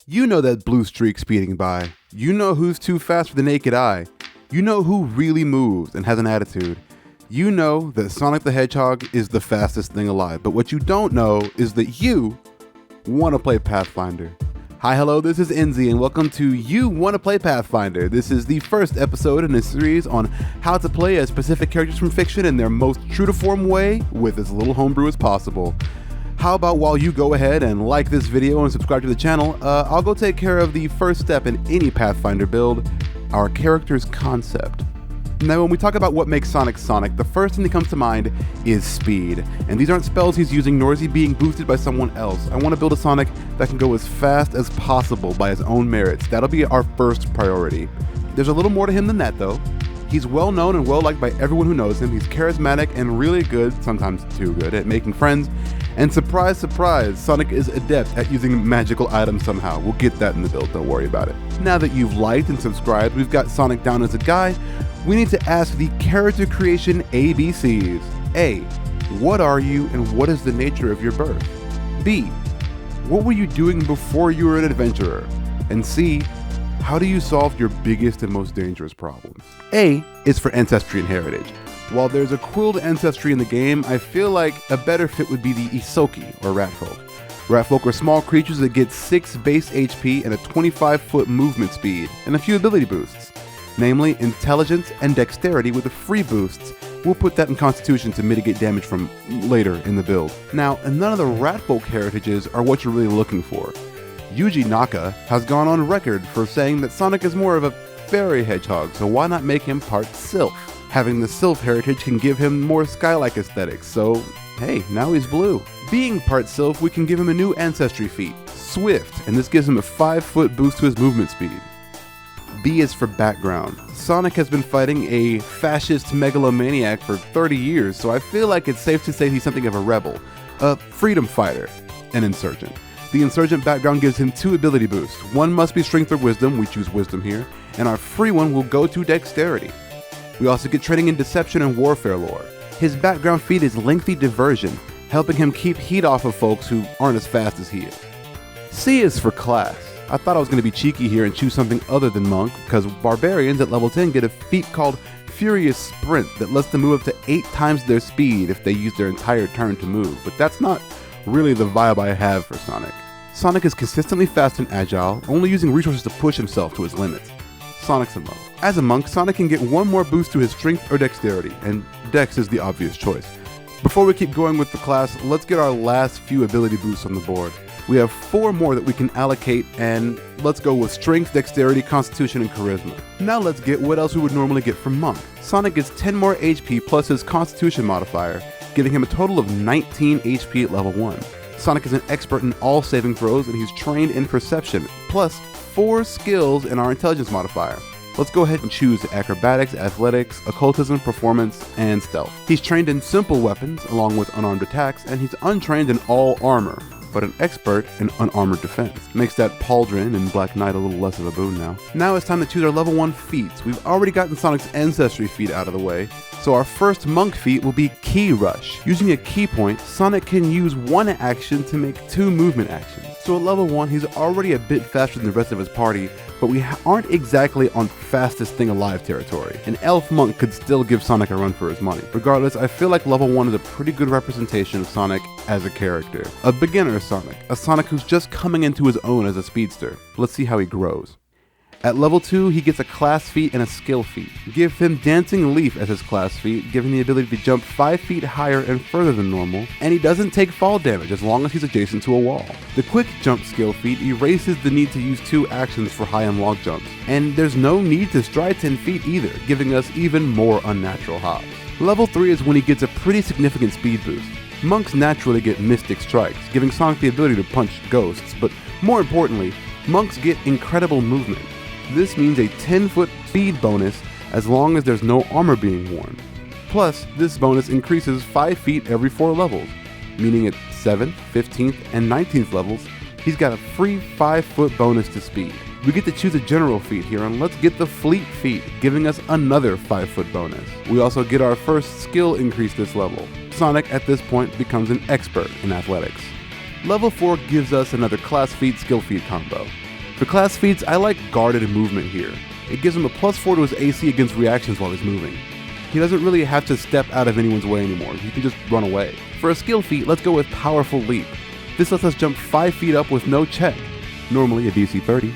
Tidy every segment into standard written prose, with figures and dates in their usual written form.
You know that blue streak speeding by. You know who's too fast for the naked eye. You know who really moves and has an attitude. You know that Sonic the Hedgehog is the fastest thing alive, but what you don't know is that you want to play Pathfinder. Hi, hello, this is Enzi, and welcome to You Want to Play Pathfinder. This is the first episode in a series on how to play as specific characters from fiction in their most true-to-form way with as little homebrew as possible. How about while you go ahead and like this video and subscribe to the channel, I'll go take care of the first step in any Pathfinder build, our character's concept. Now, when we talk about what makes Sonic Sonic, the first thing that comes to mind is speed. And these aren't spells he's using, nor is he being boosted by someone else. I want to build a Sonic that can go as fast as possible by his own merits. That'll be our first priority. There's a little more to him than that, though. He's well known and well liked by everyone who knows him. He's charismatic and really good, sometimes too good, at making friends. And surprise, surprise, Sonic is adept at using magical items somehow. We'll get that in the build, don't worry about it. Now that you've liked and subscribed, we've got Sonic down as a guy. We need to ask the character creation ABCs. A, what are you and what is the nature of your birth? B, what were you doing before you were an adventurer? And C, how do you solve your biggest and most dangerous problems? A is for ancestry and heritage. While there's a quilled ancestry in the game, I feel like a better fit would be the Isoki, or Ratfolk. Ratfolk are small creatures that get 6 base HP and a 25-foot movement speed, and a few ability boosts. Namely, intelligence and dexterity with the free boosts. We'll put that in Constitution to mitigate damage from later in the build. Now, none of the Ratfolk heritages are what you're really looking for. Yuji Naka has gone on record for saying that Sonic is more of a fairy hedgehog, so why not make him part sylph? Having the sylph heritage can give him more sky-like aesthetics, so hey, now he's blue. Being part sylph, we can give him a new ancestry feat, Swift, and this gives him a 5-foot boost to his movement speed. B is for background. Sonic has been fighting a fascist megalomaniac for 30 years, so I feel like it's safe to say he's something of a rebel, a freedom fighter, an insurgent. The insurgent background gives him 2 ability boosts. One must be strength or wisdom, we choose wisdom here, and our free one will go to dexterity. We also get training in deception and warfare lore. His background feat is lengthy diversion, helping him keep heat off of folks who aren't as fast as he is. C is for class. I thought I was going to be cheeky here and choose something other than Monk, because barbarians at level 10 get a feat called Furious Sprint that lets them move up to 8 times their speed if they use their entire turn to move, but that's not really the vibe I have for Sonic. Sonic is consistently fast and agile, only using resources to push himself to his limits. Sonic's a monk. As a monk, Sonic can get 1 more boost to his strength or dexterity, and dex is the obvious choice. Before we keep going with the class, let's get our last few ability boosts on the board. We have 4 more that we can allocate, and let's go with strength, dexterity, constitution, and charisma. Now let's get what else we would normally get from monk. Sonic gets 10 more HP plus his constitution modifier, giving him a total of 19 HP at level 1. Sonic is an expert in all saving throws, and he's trained in perception, plus 4 skills in our intelligence modifier. Let's go ahead and choose acrobatics, athletics, occultism, performance, and stealth. He's trained in simple weapons along with unarmed attacks, and he's untrained in all armor, but an expert in unarmored defense. Makes that Pauldron and Black Knight a little less of a boon now. Now it's time to choose our level 1 feats. We've already gotten Sonic's ancestry feat out of the way, so our first monk feat will be Key Rush. Using a key point, Sonic can use 1 action to make 2 movement actions. So at level 1, he's already a bit faster than the rest of his party, but we aren't exactly on fastest thing alive territory. An elf monk could still give Sonic a run for his money. Regardless, I feel like level 1 is a pretty good representation of Sonic as a character. A beginner Sonic, a Sonic who's just coming into his own as a speedster. Let's see how he grows. At level 2, he gets a class feat and a skill feat. Give him Dancing Leaf as his class feat, giving the ability to jump 5 feet higher and further than normal, and he doesn't take fall damage as long as he's adjacent to a wall. The Quick Jump skill feat erases the need to use 2 actions for high and long jumps, and there's no need to stride 10 feet either, giving us even more unnatural hops. Level 3 is when he gets a pretty significant speed boost. Monks naturally get Mystic Strikes, giving Sonic the ability to punch ghosts, but more importantly, monks get incredible movement. This means a 10-foot speed bonus as long as there's no armor being worn. Plus, this bonus increases 5 feet every 4 levels, meaning at 7th, 15th, and 19th levels, he's got a free 5-foot bonus to speed. We get to choose a general feat here, and let's get the Fleet feat, giving us another 5-foot bonus. We also get our first skill increase this level. Sonic at this point becomes an expert in athletics. Level 4 gives us another class feat, skill feat combo. For class feats, I like guarded movement here. It gives him a +4 to his AC against reactions while he's moving. He doesn't really have to step out of anyone's way anymore, he can just run away. For a skill feat, let's go with Powerful Leap. This lets us jump 5 feet up with no check, normally a DC 30,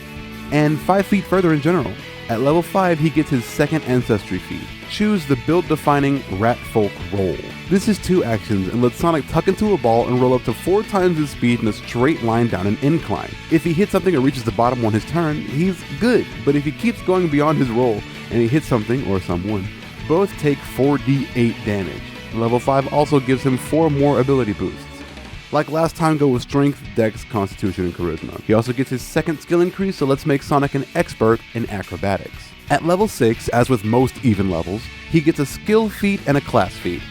and 5 feet further in general. At level 5, he gets his second Ancestry feat. Choose the build-defining Rat Folk Roll. This is 2 actions and lets Sonic tuck into a ball and roll up to 4 times his speed in a straight line down an incline. If he hits something or reaches the bottom on his turn, he's good, but if he keeps going beyond his roll and he hits something or someone, both take 4d8 damage. Level 5 also gives him 4 more ability boosts. Like last time, go with Strength, Dex, Constitution, and Charisma. He also gets his second skill increase, so let's make Sonic an expert in acrobatics. At level 6, as with most even levels, he gets a skill feat and a class feat.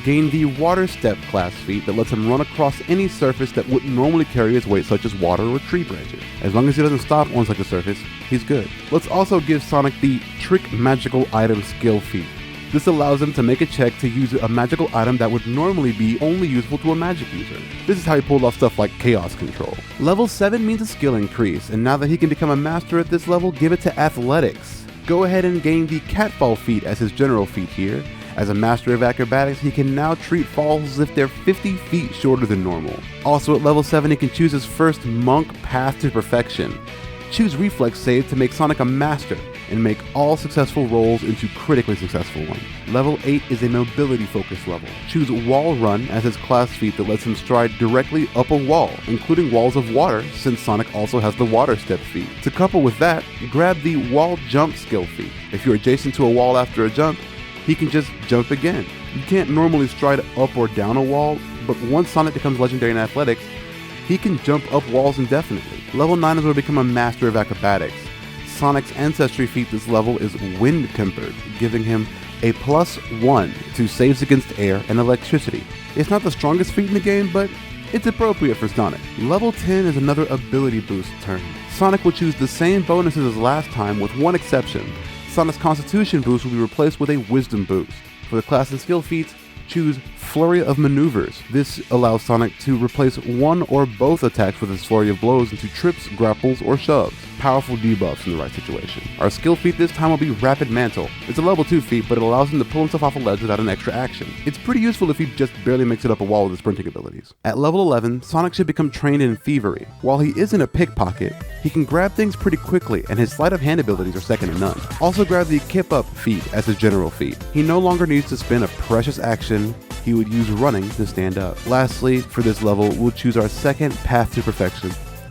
Gain the Water Step class feat that lets him run across any surface that wouldn't normally carry his weight, such as water or tree branches. As long as he doesn't stop on such a surface, he's good. Let's also give Sonic the Trick Magical Item skill feat. This allows him to make a check to use a magical item that would normally be only useful to a magic user. This is how he pulled off stuff like Chaos Control. Level 7 means a skill increase, and now that he can become a master at this level, give it to Athletics. Go ahead and gain the Catfall feat as his general feat here. As a master of acrobatics, he can now treat falls as if they're 50 feet shorter than normal. Also at level 7, he can choose his first Monk Path to Perfection. Choose Reflex Save to make Sonic a master, and make all successful rolls into critically successful ones. Level 8 is a mobility focus level. Choose Wall Run as his class feat that lets him stride directly up a wall, including walls of water, since Sonic also has the Water Step feat. To couple with that, grab the Wall Jump skill feat. If you're adjacent to a wall after a jump, he can just jump again. You can't normally stride up or down a wall, but once Sonic becomes legendary in athletics, he can jump up walls indefinitely. Level 9 is where he become a master of acrobatics. Sonic's Ancestry feat this level is Wind Tempered, giving him a +1 to saves against air and electricity. It's not the strongest feat in the game, but it's appropriate for Sonic. Level 10 is another ability boost turn. Sonic will choose the same bonuses as last time with one exception. Sonic's Constitution boost will be replaced with a Wisdom boost. For the class and skill feats, choose Flurry of Maneuvers. This allows Sonic to replace one or both attacks with his Flurry of Blows into trips, grapples, or shoves. Powerful debuffs in the right situation. Our skill feat this time will be Rapid Mantle. It's a level 2 feat, but it allows him to pull himself off a ledge without an extra action. It's pretty useful if he just barely makes it up a wall with his sprinting abilities. At level 11, Sonic should become trained in Thievery. While he isn't a pickpocket, he can grab things pretty quickly, and his sleight of hand abilities are second to none. Also grab the Kip Up feat as his general feat. He no longer needs to spend a precious action he would use running to stand up. Lastly, for this level, we'll choose our second Path to Perfection,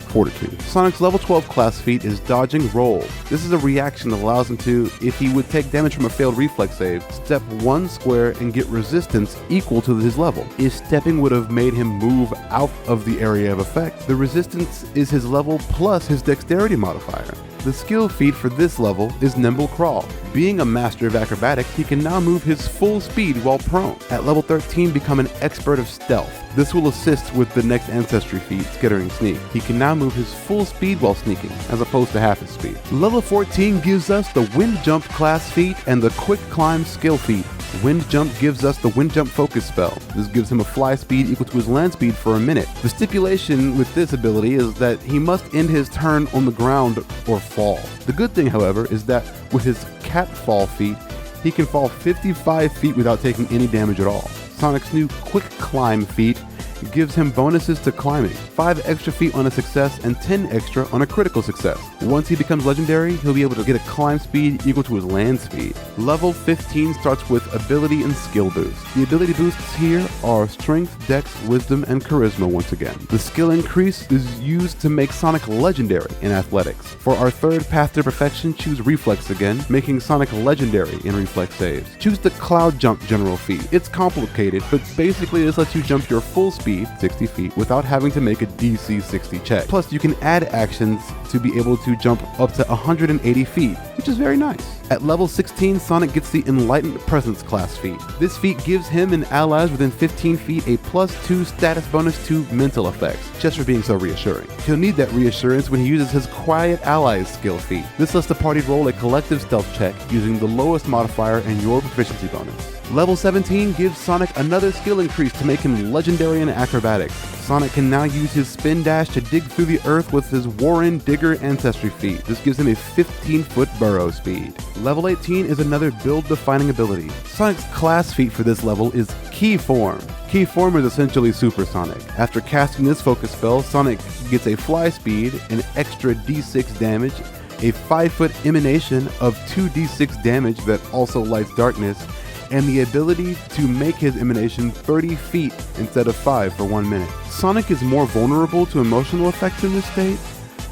Fortitude. Sonic's level 12 class feat is Dodging Roll. This is a reaction that allows him to, if he would take damage from a failed reflex save, step 1 square and get resistance equal to his level. If stepping would have made him move out of the area of effect, the resistance is his level plus his dexterity modifier. The skill feat for this level is Nimble Crawl. Being a master of acrobatics, he can now move his full speed while prone. At level 13, become an expert of stealth. This will assist with the next Ancestry feat, Skittering Sneak. He can now move his full speed while sneaking, as opposed to half his speed. Level 14 gives us the Wind Jump class feat and the Quick Climb skill feat. Wind Jump gives us the Wind Jump focus spell. This gives him a fly speed equal to his land speed for a minute. The stipulation with this ability is that he must end his turn on the ground or fall. The good thing, however, is that with his Cat Fall feat, he can fall 55 feet without taking any damage at all. Sonic's new Quick Climb feat gives him bonuses to climbing, 5 extra feet on a success and 10 extra on a critical success. Once he becomes legendary, he'll be able to get a climb speed equal to his land speed. Level 15 starts with ability and skill boost. The ability boosts here are Strength, Dex, Wisdom, and Charisma once again. The skill increase is used to make Sonic legendary in athletics. For our third Path to Perfection, choose Reflex again, making Sonic legendary in reflex saves. Choose the Cloud Jump general feat. It's complicated, but basically this lets you jump your full speed, 60 feet, without having to make a DC 60 check. Plus, you can add actions to be able to jump up to 180 feet, which is very nice. At level 16, Sonic gets the Enlightened Presence class feat. This feat gives him and allies within 15 feet a +2 status bonus to mental effects, just for being so reassuring. He'll need that reassurance when he uses his Quiet Allies skill feat. This lets the party roll a collective stealth check using the lowest modifier and your proficiency bonus. Level 17 gives Sonic another skill increase to make him legendary in acrobatics. Sonic can now use his spin dash to dig through the earth with his Warren Digger Ancestry feat. This gives him a 15-foot burrow speed. Level 18 is another build-defining ability. Sonic's class feat for this level is Key Form. Key Form is essentially Supersonic. After casting this focus spell, Sonic gets a fly speed, an extra d6 damage, a 5-foot emanation of 2d6 damage that also lights darkness, and the ability to make his emanation 30 feet instead of 5 for 1 minute. Sonic is more vulnerable to emotional effects in this state,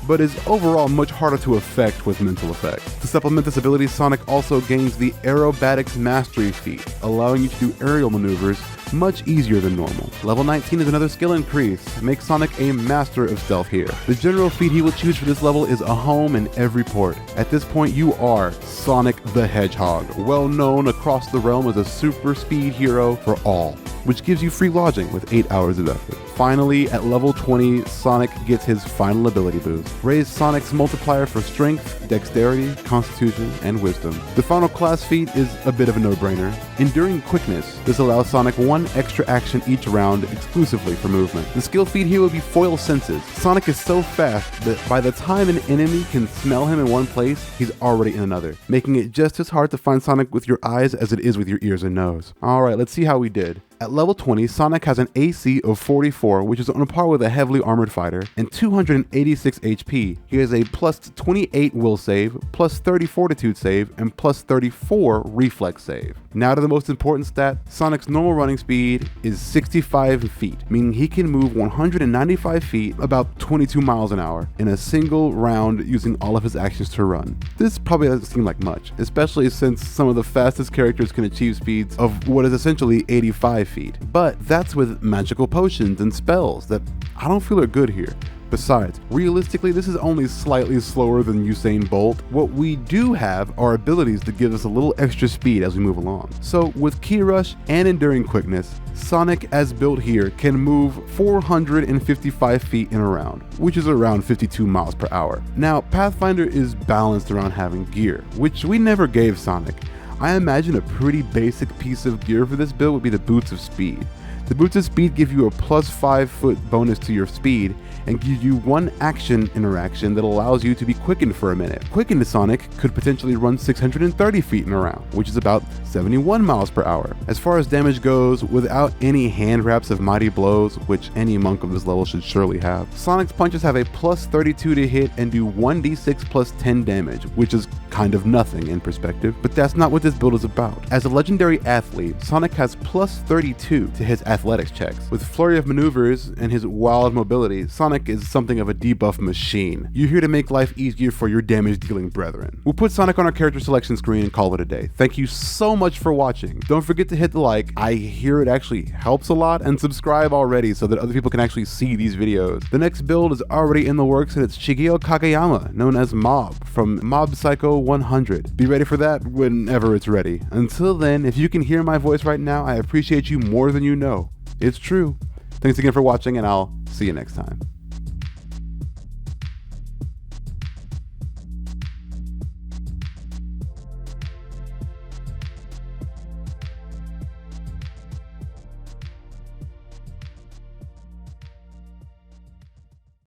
but is overall much harder to affect with mental effects. To supplement this ability, Sonic also gains the Aerobatics Mastery feat, allowing you to do aerial maneuvers much easier than normal. Level 19 is another skill increase, makes Sonic a master of stealth here. The general feat he will choose for this level is a home in every port. At this point, you are Sonic the Hedgehog, well known across the realm as a super speed hero for all, which gives you free lodging with 8 hours of effort. Finally, at level 20, Sonic gets his final ability boost. Raise Sonic's multiplier for strength, dexterity, constitution, and wisdom. The final class feat is a bit of a no-brainer. Enduring quickness. This allows Sonic 1 extra action each round exclusively for movement. The skill feat here will be Foil Senses. Sonic is so fast that by the time an enemy can smell him in one place, he's already in another, making it just as hard to find Sonic with your eyes as it is with your ears and nose. Alright, let's see how we did. At level 20, Sonic has an AC of 44, which is on par with a heavily armored fighter, and 286 HP. He has a plus 28 will save, plus 30 fortitude save, and plus 34 reflex save. Now to the most important stat, Sonic's normal running speed is 65 feet, meaning he can move 195 feet, about 22 miles an hour, in a single round using all of his actions to run. This probably doesn't seem like much, especially since some of the fastest characters can achieve speeds of what is essentially 85 feet. But that's with magical potions and spells that I don't feel are good here. Besides, realistically, this is only slightly slower than Usain Bolt. What we do have are abilities that give us a little extra speed as we move along. So with Key Rush and Enduring Quickness, Sonic as built here can move 455 feet in a round, which is around 52 miles per hour. Now, Pathfinder is balanced around having gear, which we never gave Sonic. I imagine a pretty basic piece of gear for this build would be the Boots of Speed. The Boots of Speed give you a plus 5-foot bonus to your speed and give you one action interaction that allows you to be quickened for a minute. Quickened Sonic could potentially run 630 feet in a round, which is about 71 miles per hour. As far as damage goes, without any hand wraps of mighty blows, which any monk of this level should surely have, Sonic's punches have a plus 32 to hit and do 1d6 plus 10 damage, which is kind of nothing in perspective, but that's not what this build is about. As a legendary athlete, Sonic has plus 32 to his athletics checks. With flurry of maneuvers and his wild mobility, Sonic is something of a debuff machine. You're here to make life easier for your damage-dealing brethren. We'll put Sonic on our character selection screen and call it a day. Thank you so much for watching. Don't forget to hit the like. I hear it actually helps a lot, and subscribe already so that other people can actually see these videos. The next build is already in the works, and it's Shigeo Kageyama, known as Mob, from Mob Psycho 100. Be ready for that whenever it's ready. Until then, if you can hear my voice right now, I appreciate you more than you know. It's true. Thanks again for watching, and I'll see you next time.